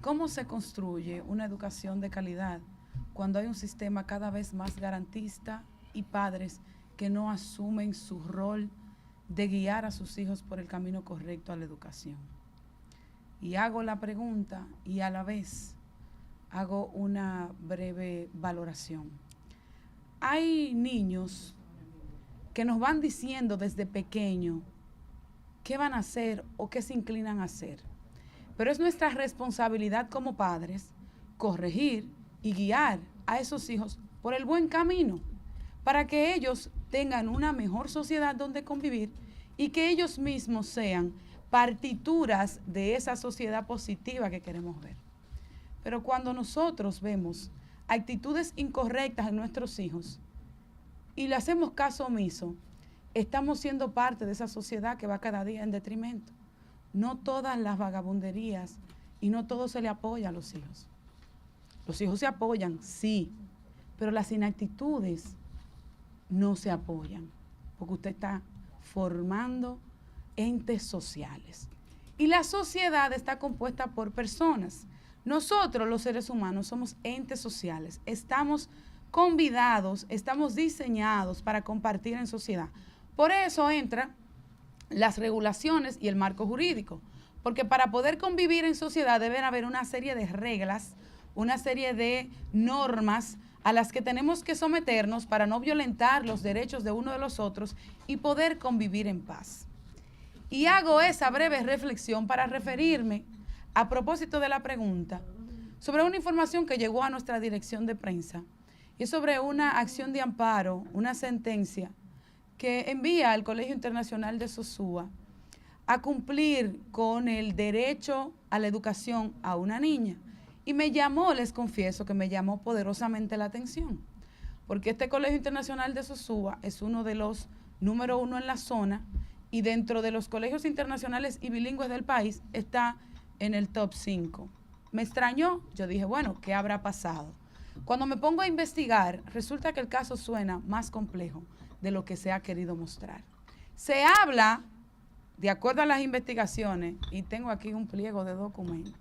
¿Cómo se construye una educación de calidad cuando hay un sistema cada vez más garantista y padres que no asumen su rol de guiar a sus hijos por el camino correcto a la educación? Y hago la pregunta y a la vez hago una breve valoración. Hay niños que nos van diciendo desde pequeño qué van a hacer o qué se inclinan a hacer. Pero es nuestra responsabilidad como padres corregir y guiar a esos hijos por el buen camino para que ellos tengan una mejor sociedad donde convivir y que ellos mismos sean partituras de esa sociedad positiva que queremos ver. Pero cuando nosotros vemos actitudes incorrectas en nuestros hijos y le hacemos caso omiso, estamos siendo parte de esa sociedad que va cada día en detrimento. No todas las vagabunderías y no todo se le apoya a los hijos. Los hijos se apoyan, sí, pero las inactitudes no se apoyan, porque usted está formando entes sociales. Y la sociedad está compuesta por personas. Nosotros, los seres humanos, somos entes sociales. Estamos convidados, estamos diseñados para compartir en sociedad. Por eso entran las regulaciones y el marco jurídico, porque para poder convivir en sociedad deben haber una serie de reglas, una serie de normas a las que tenemos que someternos para no violentar los derechos de uno de los otros y poder convivir en paz. Y hago esa breve reflexión para referirme, a propósito de la pregunta, sobre una información que llegó a nuestra dirección de prensa, y es sobre una acción de amparo, una sentencia que envía al Colegio Internacional de Sosúa a cumplir con el derecho a la educación a una niña. Y me llamó, les confieso que me llamó poderosamente la atención, porque este Colegio Internacional de Sosúa es uno de los número 1 en la zona y dentro de los colegios internacionales y bilingües del país está en el top 5. Me extrañó, yo dije, bueno, ¿qué habrá pasado? Cuando me pongo a investigar, resulta que el caso suena más complejo de lo que se ha querido mostrar. Se habla, de acuerdo a las investigaciones, y tengo aquí un pliego de documentos,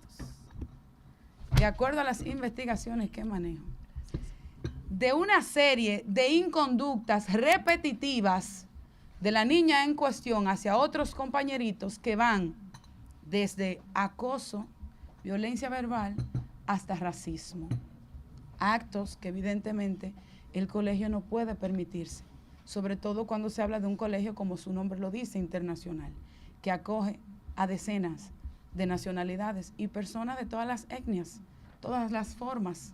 de acuerdo a las investigaciones que manejo, de una serie de inconductas repetitivas de la niña en cuestión hacia otros compañeritos que van desde acoso, violencia verbal, hasta racismo. Actos que evidentemente el colegio no puede permitirse, sobre todo cuando se habla de un colegio, como su nombre lo dice, internacional, que acoge a decenas de nacionalidades y personas de todas las etnias, todas las formas.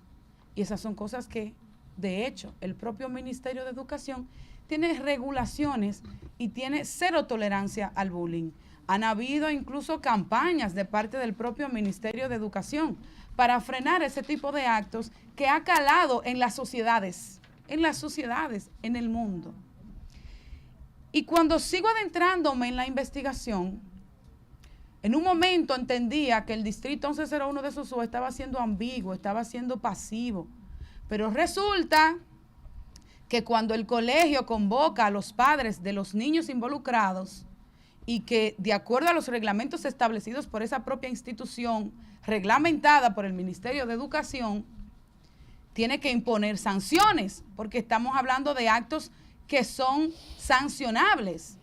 Y esas son cosas que, de hecho, el propio Ministerio de Educación tiene regulaciones y tiene cero tolerancia al bullying. Han habido incluso campañas de parte del propio Ministerio de Educación para frenar ese tipo de actos que ha calado en las sociedades, en el mundo. Y cuando sigo adentrándome en la investigación, en un momento entendía que el distrito 1101 de Sosúa estaba siendo ambiguo, estaba siendo pasivo, pero resulta que cuando el colegio convoca a los padres de los niños involucrados y que de acuerdo a los reglamentos establecidos por esa propia institución, reglamentada por el Ministerio de Educación, tiene que imponer sanciones, porque estamos hablando de actos que son sancionables.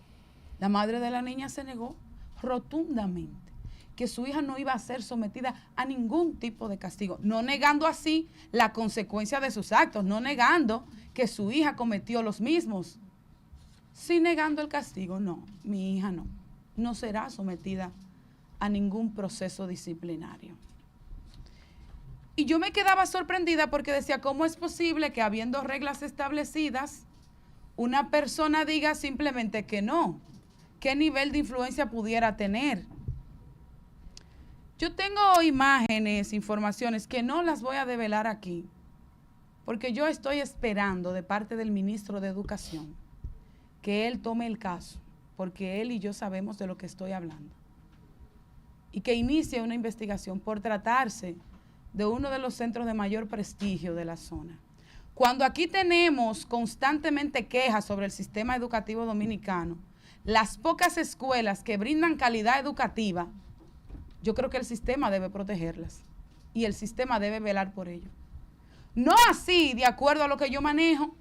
La madre de la niña se negó rotundamente que su hija no iba a ser sometida a ningún tipo de castigo, no negando así la consecuencia de sus actos, no negando que su hija cometió los mismos, sí negando el castigo. No, mi hija no será sometida a ningún proceso disciplinario. Y yo me quedaba sorprendida porque decía, ¿cómo es posible que habiendo reglas establecidas, una persona diga simplemente que no? ¿Qué nivel de influencia pudiera tener? Yo tengo imágenes, informaciones que no las voy a develar aquí, porque yo estoy esperando de parte del ministro de Educación que él tome el caso, porque él y yo sabemos de lo que estoy hablando, y que inicie una investigación por tratarse de uno de los centros de mayor prestigio de la zona. Cuando aquí tenemos constantemente quejas sobre el sistema educativo dominicano, las pocas escuelas que brindan calidad educativa, yo creo que el sistema debe protegerlas. y el sistema debe velar por ello. No así, de acuerdo a lo que yo manejo,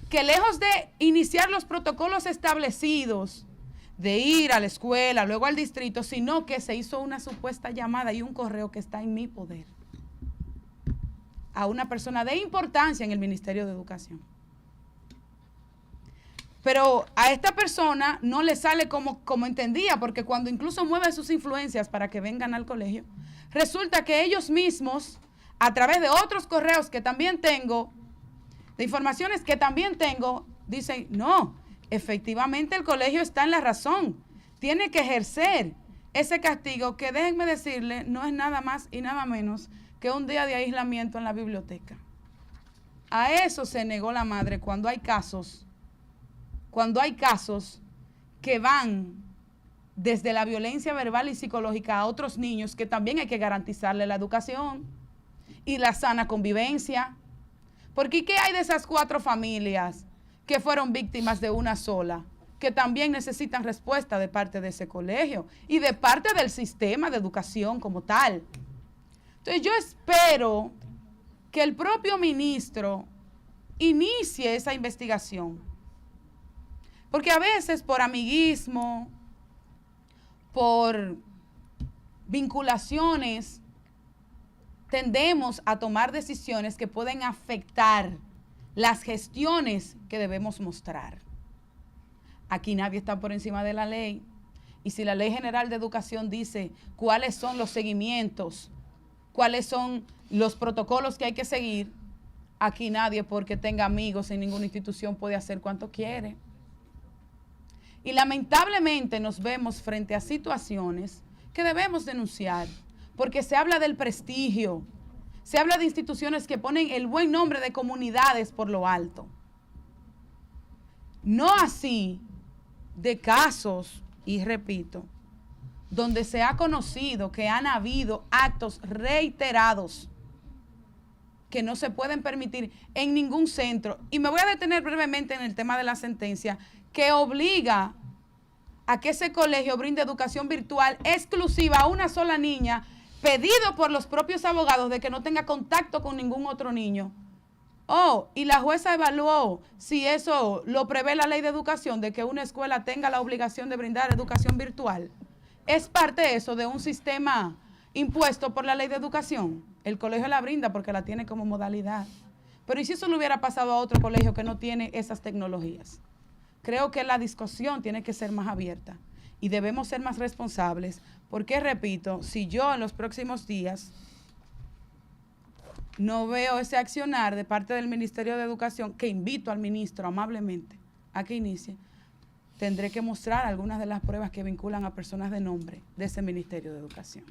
que lejos de iniciar los protocolos establecidos, de ir a la escuela, luego al distrito, sino que se hizo una supuesta llamada y un correo que está en mi poder a una persona de importancia en el Ministerio de Educación. Pero a esta persona no le sale como entendía, porque cuando incluso mueve sus influencias para que vengan al colegio, resulta que ellos mismos, a través de otros correos que también tengo, de informaciones que también tengo, dicen, no, efectivamente el colegio está en la razón, tiene que ejercer ese castigo que, déjenme decirle, no es nada más y nada menos que un día de aislamiento en la biblioteca. A eso se negó la madre cuando hay casos que van desde la violencia verbal y psicológica a otros niños, que también hay que garantizarle la educación y la sana convivencia. Porque ¿qué hay de esas 4 familias que fueron víctimas de una sola, que también necesitan respuesta de parte de ese colegio y de parte del sistema de educación como tal? Entonces yo espero que el propio ministro inicie esa investigación, porque a veces por amiguismo, por vinculaciones, tendemos a tomar decisiones que pueden afectar las gestiones que debemos mostrar. Aquí nadie está por encima de la ley, y si la Ley General de Educación dice cuáles son los seguimientos, cuáles son los protocolos que hay que seguir, aquí nadie, porque tenga amigos en ninguna institución, puede hacer cuanto quiere. Y lamentablemente nos vemos frente a situaciones que debemos denunciar, porque se habla del prestigio, se habla de instituciones que ponen el buen nombre de comunidades por lo alto. No así de casos, y repito, donde se ha conocido que han habido actos reiterados que no se pueden permitir en ningún centro. Y me voy a detener brevemente en el tema de la sentencia, que obliga a que ese colegio brinde educación virtual exclusiva a una sola niña, pedido por los propios abogados de que no tenga contacto con ningún otro niño. Y la jueza evaluó si eso lo prevé la ley de educación, de que una escuela tenga la obligación de brindar educación virtual. ¿Es parte eso de un sistema impuesto por la ley de educación? El colegio la brinda porque la tiene como modalidad. Pero ¿y si eso le hubiera pasado a otro colegio que no tiene esas tecnologías? Creo que la discusión tiene que ser más abierta y debemos ser más responsables, porque, repito, si yo en los próximos días no veo ese accionar de parte del Ministerio de Educación, que invito al ministro amablemente a que inicie, tendré que mostrar algunas de las pruebas que vinculan a personas de nombre de ese Ministerio de Educación.